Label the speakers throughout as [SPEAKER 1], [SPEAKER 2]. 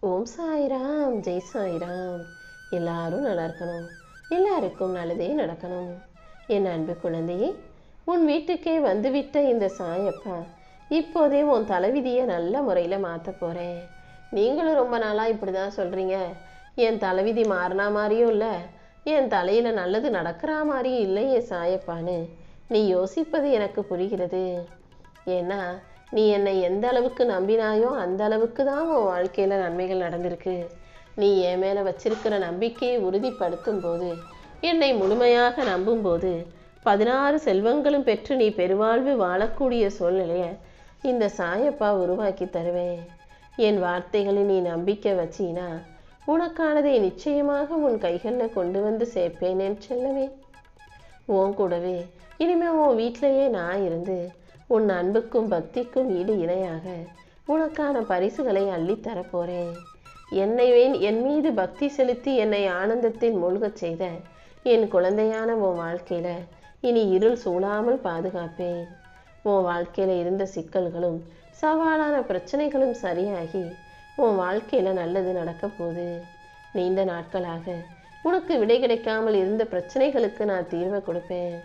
[SPEAKER 1] ஓம் சாய்ராம், ஜெய் சாய்ராம். எல்லாரும் நல்லா இருக்கணும், எல்லாருக்கும் நல்லதே நடக்கணும். என் அன்பு குழந்தையே, உன் வீட்டுக்கே வந்துவிட்ட இந்த சாயப்பா இப்போதே உன் தலைவிதியை நல்ல முறையில் மாற்ற போகிறேன். நீங்களும் ரொம்ப நாளாக இப்படி தான் சொல்கிறீங்க, என் தலைவிதி மாறினா மாதிரியும் இல்லை, என் தலையில் நல்லது நடக்கிற மாதிரியும் இல்லையே சாயப்பான்னு நீ யோசிப்பது எனக்கு புரிகிறது. ஏன்னா நீ என்னை எந்த அளவுக்கு நம்பினாயோ அந்த அளவுக்கு தான் உன் வாழ்க்கையில் நன்மைகள் நடந்திருக்கு. நீ என் மேலே வச்சிருக்கிற நம்பிக்கையை உறுதிப்படுத்தும் போது, என்னை முழுமையாக நம்பும்போது 16 செல்வங்களும் பெற்று நீ பெருவாழ்வு வாழக்கூடிய சூழ்நிலையை இந்த சாயப்பா உருவாக்கி தருவேன். என் வார்த்தைகளில் நீ நம்பிக்கை வச்சினா உனக்கானதை நிச்சயமாக உன் கைகளில் கொண்டு வந்து சேர்ப்பேனேன்னு செல்லவே. உன் கூடவே இனிமே உன் வீட்டிலேயே நான் இருந்து உன் அன்புக்கும் பக்திக்கும் ஈடு இணையாக உனக்கான பரிசுகளை அள்ளித்தரப்போறேன். என் மீது பக்தி செலுத்தி என்னை ஆனந்தத்தில் மூழ்கச் செய்த என் குழந்தையான உன் வாழ்க்கையில இனி இருள் சூழாமல் பாதுகாப்பேன். உன் வாழ்க்கையில இருந்த சிக்கல்களும் சவாலான பிரச்சனைகளும் சரியாகி உன் வாழ்க்கையில நல்லது நடக்க போகுது. நீண்ட நாட்களாக உனக்கு விடை கிடைக்காமல் இருந்த பிரச்சனைகளுக்கு நான் தீர்வை கொடுப்பேன்.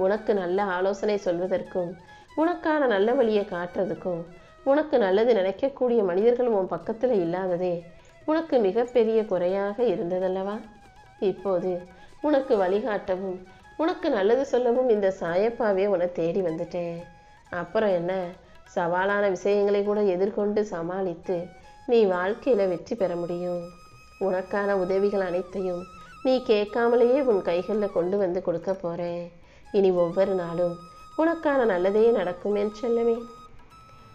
[SPEAKER 1] உனக்கு நல்ல ஆலோசனை சொல்வதற்கும் உனக்கான நல்ல வழியை காட்டுறதுக்கும் உனக்கு நல்லது நினைக்கக்கூடிய மனிதர்கள் உன் பக்கத்தில் இல்லாததே உனக்கு மிகப்பெரிய குறையாக இருந்ததல்லவா? இப்போது உனக்கு வழிகாட்டவும் உனக்கு நல்லது சொல்லவும் இந்த சாயப்பாவே உன்னை தேடி வந்துட்டேன். அப்புறம் என்ன, சவாலான விஷயங்களை கூட எதிர்கொண்டு சமாளித்து நீ வாழ்க்கையில் வெற்றி பெற முடியும். உனக்கான உதவிகள் அனைத்தையும் நீ கேட்காமலேயே உன் கைகளில் கொண்டு வந்து கொடுக்க போகிறேன். இனி ஒவ்வொரு நாளும் உனக்கான நல்லதே நடக்கும் என் செல்லமே.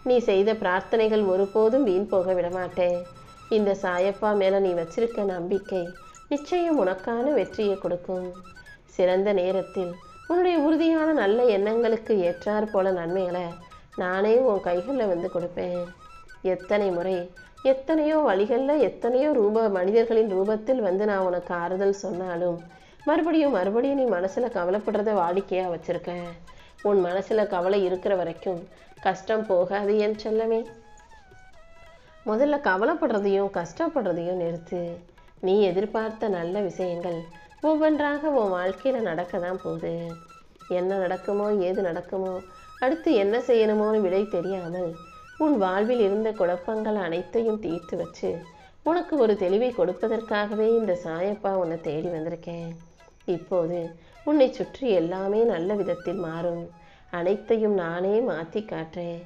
[SPEAKER 1] நீ செய்த பிரார்த்தனைகள் ஒருபோதும் வீண் போக விடமாட்டேன். இந்த சாயப்பா மேலே நீ வச்சிருக்க நம்பிக்கை நிச்சயம் உனக்கான வெற்றியை கொடுக்கும். சிறந்த நேரத்தில் உன்னுடைய உறுதியான நல்ல எண்ணங்களுக்கு ஏற்றாற் போல நன்மைகளை நானே உன் கைகளில் வந்து கொடுப்பேன். எத்தனை முறை எத்தனையோ வழிகளில் எத்தனையோ மனிதர்களின் ரூபத்தில் வந்து நான் உனக்கு ஆறுதல் சொன்னாலும் மறுபடியும் நீ மனசில் கவலைப்படுறத வாடிக்கையாக வச்சுருக்கேன். உன் மனசில் கவலை இருக்கிற வரைக்கும் கஷ்டம் போகாது என் செல்லமே. முதல்ல கவலைப்படுறதையும் கஷ்டப்படுறதையும் நிறுத்து. நீ எதிர்பார்த்த நல்ல விஷயங்கள் ஒவ்வொன்றாக உன் வாழ்க்கையில் நடக்க தான் போகுது. என்ன நடக்குமோ ஏது நடக்குமோ அடுத்து என்ன செய்யணுமோன்னு விடை தெரியாமல் உன் வாழ்வில் இருந்த குழப்பங்கள் அனைத்தையும் தீர்த்து வச்சு உனக்கு ஒரு தெளிவை கொடுப்பதற்காகவே இந்த சாயப்பா உன்னை தேடி வந்திருக்கேன். இப்போது உன்னை சுற்றி எல்லாமே நல்ல விதத்தில் மாறும். அனைத்தையும் நானே மாற்றி காட்டுறேன்.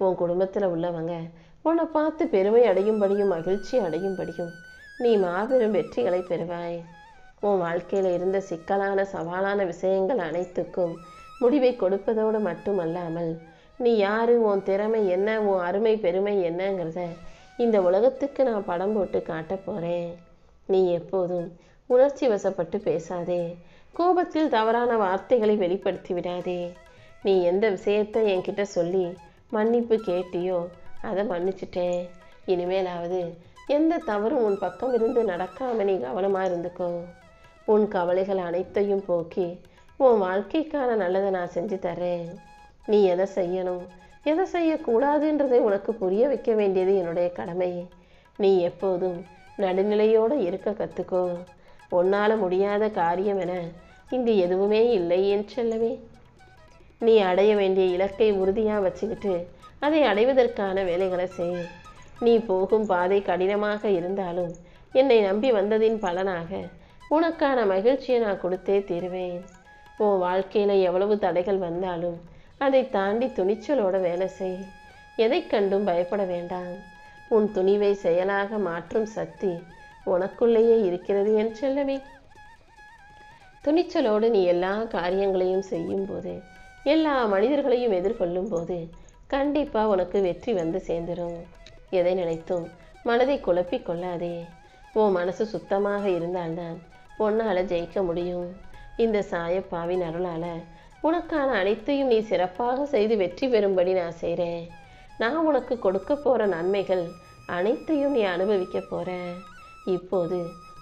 [SPEAKER 1] உன் குடும்பத்தில் உள்ளவங்க உன்னை பார்த்து பெருமை அடையும்படியும் மகிழ்ச்சி அடையும்படியும் நீ மாபெரும் வெற்றிகளை பெறுவாய். உன் வாழ்க்கையில் இருந்த சிக்கலான சவாலான விஷயங்கள் அனைத்துக்கும் முடிவை கொடுப்பதோடு மட்டுமல்லாமல் நீ யாரு, உன் திறமை என்ன, உன் அருமை பெருமை என்னங்கிறத இந்த உலகத்துக்கு நான் படம் போட்டு காட்ட போகிறேன். நீ எப்போதும் உணர்ச்சி வசப்பட்டு பேசாதே. கோபத்தில் தவறான வார்த்தைகளை வெளிப்படுத்தி விடாதே. நீ எந்த விஷயத்தை என்கிட்ட சொல்லி மன்னிப்பு கேட்டியோ அதை மன்னிச்சிட்டேன். இனிமேலாவது எந்த தவறும் உன் பக்கம் இருந்து நடக்காம நீ கவனமாக இருந்துக்கோ. உன் கவலைகள் அனைத்தையும் போக்கி உன் வாழ்க்கைக்கான நல்லதை நான் செஞ்சு தரேன். நீ எதை செய்யணும் எதை செய்யக்கூடாதுன்றதை உனக்கு புரிய வைக்க வேண்டியது என்னுடைய கடமை. நீ எப்போதும் நடுநிலையோடு இருக்க கற்றுக்கோ. உன்னால் முடியாத காரியம் என இங்கு எதுவுமே இல்லை என் செல்லவே. நீ அடைய வேண்டிய இலக்கை உறுதியாக வச்சுக்கிட்டு அதை அடைவதற்கான வேலைகளை செய். நீ போகும் பாதை கடினமாக இருந்தாலும் என்னை நம்பி வந்ததின் பலனாக உனக்கான மகிழ்ச்சியை நான் கொடுத்தே தீருவேன். உன் வாழ்க்கையில் எவ்வளவு தடைகள் வந்தாலும் அதை தாண்டி துணிச்சலோட வேலை செய். எதை கண்டும் பயப்பட வேண்டாம். உன் துணிவை செயலாக மாற்றும் சக்தி உனக்குள்ளேயே இருக்கிறது என் செல்லவே. துணிச்சலோடு நீ எல்லா காரியங்களையும் செய்யும் போது, எல்லா மனிதர்களையும் எதிர்கொள்ளும் போது கண்டிப்பாக உனக்கு வெற்றி வந்து சேர்ந்துடும். எதை நினைத்தும் மனதை குழப்பி கொள்ளாதே. உன் மனசு சுத்தமாக இருந்தால்தான் உன்னால் ஜெயிக்க முடியும். இந்த சாயப்பாவின் அருளால் உனக்கான அனைத்தையும் நீ சிறப்பாக செய்து வெற்றி பெறும்படி நான் செய்கிறேன். நான் உனக்கு கொடுக்க போகிற நன்மைகள் அனைத்தையும் நீ அனுபவிக்க போகிற. இப்போது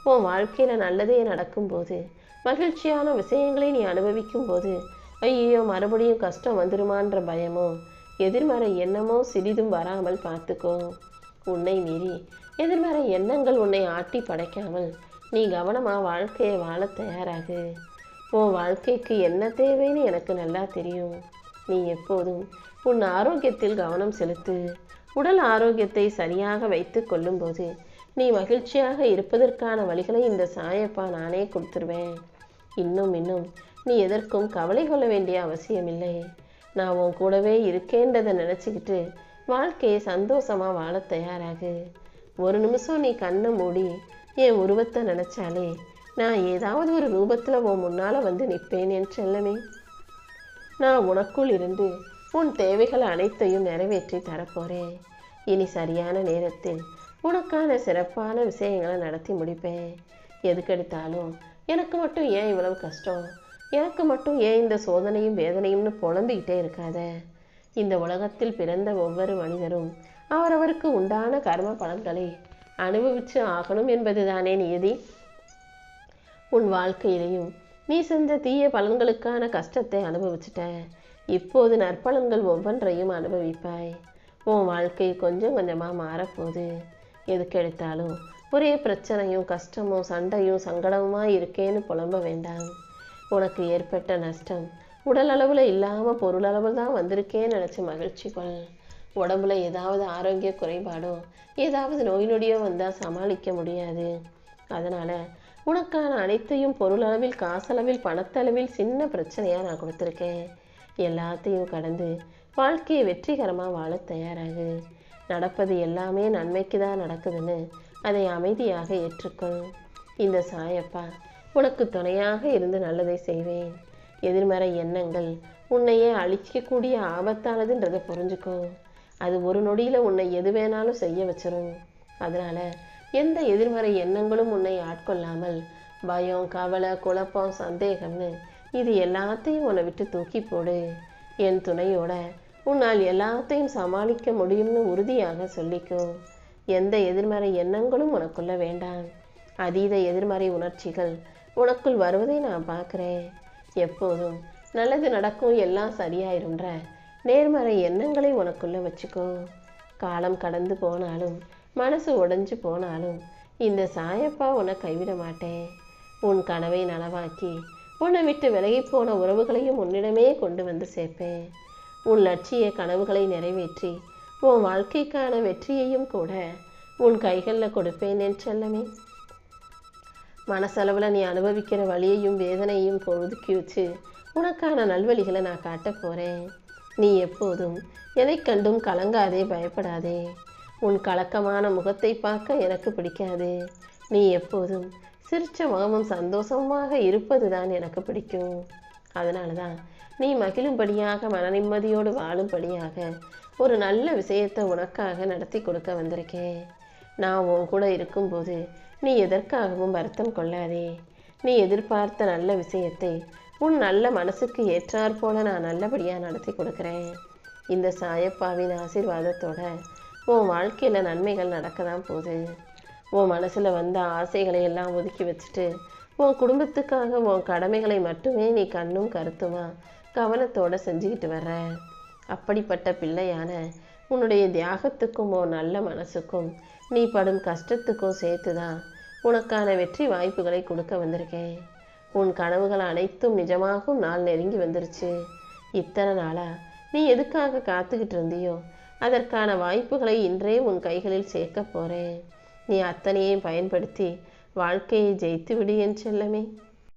[SPEAKER 1] உன் வாழ்க்கையில் நல்லதே நடக்கும்போது, மகிழ்ச்சியான விஷயங்களை நீ அனுபவிக்கும் போது ஐயோ மறுபடியும் கஷ்டம் வந்துருமான்ற பயமோ எதிர்மறை எண்ணமோ சிறிதும் வராமல் பார்த்துக்கோ. உன்னை மீறி எதிர்மறை எண்ணங்கள் உன்னை ஆட்டி படைக்காமல் நீ கவனமா வாழ்க்கையை வாழ தயாராகு. உன் வாழ்க்கைக்கு என்ன தேவைன்னு எனக்கு நல்லா தெரியும். நீ எப்போதும் உன் ஆரோக்கியத்தில் கவனம் செலுத்து. உடல் ஆரோக்கியத்தை சரியாக வைத்து கொள்ளும்போது நீ மகிழ்ச்சியாக இருப்பதற்கான வழிகளை இந்த சாயப்பா நானே கொடுத்துருவேன். இன்னும் நீ எதற்கும் கவலை கொள்ள வேண்டிய அவசியமில்லை. நான் உன் கூடவே இருக்கேன்றதை நினச்சிக்கிட்டு வாழ்க்கையை சந்தோஷமாக வாழ தயாராகு. ஒரு நிமிஷம் நீ கண்ணை மூடி என் உருவத்தை நினச்சாலே நான் ஏதாவது ஒரு ரூபத்தில் உன் முன்னால் வந்து நிற்பேன் என் செல்லமே. நான் உனக்குள் இருந்து உன் தேவைகள் அனைத்தையும் நிறைவேற்றி தரப்போகிறேன். இனி சரியான நேரத்தில் உனக்கான சிறப்பான விஷயங்களை நடத்தி முடிப்பேன். எதுக்கெடுத்தாலும் எனக்கு மட்டும் ஏன் இவ்வளவு கஷ்டம், எனக்கு மட்டும் ஏன் இந்த சோதனையும் வேதனையும்னு புலம்பிக்கிட்டே இருக்காத. இந்த உலகத்தில் பிறந்த ஒவ்வொரு மனிதரும் அவரவருக்கு உண்டான கர்ம பலன்களை அனுபவித்து ஆகணும் என்பது தானே நியதி. உன் வாழ்க்கையிலையும் நீ செஞ்ச தீய பலன்களுக்கான கஷ்டத்தை அனுபவிச்சுட்ட. இப்போது நற்பலன்கள் ஒவ்வொன்றையும் அனுபவிப்பாய். உன் வாழ்க்கை கொஞ்சம் கொஞ்சமாக மாறப்போகுது. எதுக்கெடுத்தாலும் ஒரே பிரச்சனையும் கஷ்டமும் சண்டையும் சங்கடமுமா இருக்கேன்னு புலம்ப வேண்டாம். உனக்கு ஏற்பட்ட நஷ்டம் உடல் அளவில் இல்லாமல் பொருளளவில் தான் வந்திருக்கேன்னு நினச்சி மகிழ்ச்சி கொள். உடம்புல ஏதாவது ஆரோக்கிய குறைபாடோ ஏதாவது நோய் நொடியோ வந்தால் சமாளிக்க முடியாது. அதனால் உனக்கான அனைத்தையும் பொருளளவில் காசளவில் பணத்தளவில் சின்ன பிரச்சனையாக நான் கொடுத்துருக்கேன். எல்லாத்தையும் கடந்து வாழ்க்கையை வெற்றிகரமாக வாழ தயாராகு. நடப்பது எல்லாமே நன்மைக்கு தான் நடக்குதுன்னு அதை அமைதியாக ஏற்றுக்கொள். இந்த சாயப்பா உனக்கு துணையாக இருந்து நல்லதை செய்வேன். எதிர்மறை எண்ணங்கள் உன்னையே அழிக்கக்கூடிய ஆபத்தானதுன்றதை புரிஞ்சுக்கோ. அது ஒரு நொடியில் உன்னை எது வேணாலும் செய்ய வச்சிரும். அதனால் எந்த எதிர்மறை எண்ணங்களும் உன்னை ஆட்கொள்ளாமல் பயம், கவலை, குழப்பம், சந்தேகம்னு இது எல்லாத்தையும் உன்னை விட்டு தூக்கி போடு. என் துணையோட உன்னால் எல்லாத்தையும் சமாளிக்க முடியும்னு உறுதியாக சொல்லிக்கோ. எந்த எதிர்மறை எண்ணங்களும் உனக்குள்ள வேண்டாம். அதீத எதிர்மறை உணர்ச்சிகள் உனக்குள் வருவதை நான் பார்க்குறேன். எப்போதும் நல்லது நடக்கும், எல்லாம் சரியாயிரும்ன்ற நேர்மறை எண்ணங்களை உனக்குள்ள வச்சுக்கோ. காலம் கடந்து போனாலும் மனசு உடைஞ்சு போனாலும் இந்த சாயப்பா உன்னை கைவிட மாட்டேன். உன் கனவை நனவாக்கி உன்னை விட்டு விலகி போன உறவுகளையும் உன்னிடமே கொண்டு வந்து சேர்ப்பேன். உன் லட்சிய கனவுகளை நிறைவேற்றி உன் வாழ்க்கைக்கான வெற்றியையும் கூட உன் கைகளில் கொடுப்பேன் என் செல்லமே. மனசளவில் நீ அனுபவிக்கிற வலியையும் வேதனையும் ஒதுக்கி வச்சு உனக்கான நல்வழிகளை நான் காட்ட போகிறேன். நீ எப்போதும் எதை கண்டும் கலங்காதே, பயப்படாதே. உன் கலக்கமான முகத்தை பார்க்க எனக்கு பிடிக்காது. நீ எப்போதும் சிரிச்ச முகமும் சந்தோஷமாக இருப்பது தான் எனக்கு பிடிக்கும். அதனால தான் நீ மகிழும்படியாக மன நிம்மதியோடு வாழும்படியாக ஒரு நல்ல விஷயத்தை உனக்காக நடத்தி கொடுக்க வந்திருக்கேன். நான் உன் கூட இருக்கும்போது நீ எதற்காகவும் வருத்தம் கொள்ளாதே. நீ எதிர்பார்த்த நல்ல விஷயத்தை உன் நல்ல மனசுக்கு ஏற்றாற் போல நான் நல்லபடியாக நடத்தி கொடுக்குறேன். இந்த சாயப்பாவின் ஆசீர்வாதத்தோட உன் வாழ்க்கையில் நன்மைகள் நடக்க தான் போகுது. உன் மனசில் வந்த ஆசைகளை எல்லாம் ஒதுக்கி வச்சுட்டு உன் குடும்பத்துக்காக உன் கடமைகளை மட்டுமே நீ கண்ணும் கருத்துமா கவனத்தோடு செஞ்சுக்கிட்டு வர்ற. அப்படிப்பட்ட பிள்ளையான உன்னுடைய தியாகத்துக்கும் உன் நல்ல மனசுக்கும் நீ படும் கஷ்டத்துக்கும் சேர்த்து தான் உனக்கான வெற்றி வாய்ப்புகளை கொடுக்க வந்திருக்கேன். உன் கனவுகள் அனைத்தும் நிஜமாகும் நாள் நெருங்கி வந்துருச்சு. இத்தனை நாளாக நீ எதுக்காக காத்துக்கிட்டு இருந்தியோ அதற்கான வாய்ப்புகளை இன்றே உன் கைகளில் சேர்க்க போகிறேன். நீ அத்தனையும் பயன்படுத்தி வாழ்க்கையை ஜெயித்து விடு என் செல்லமே.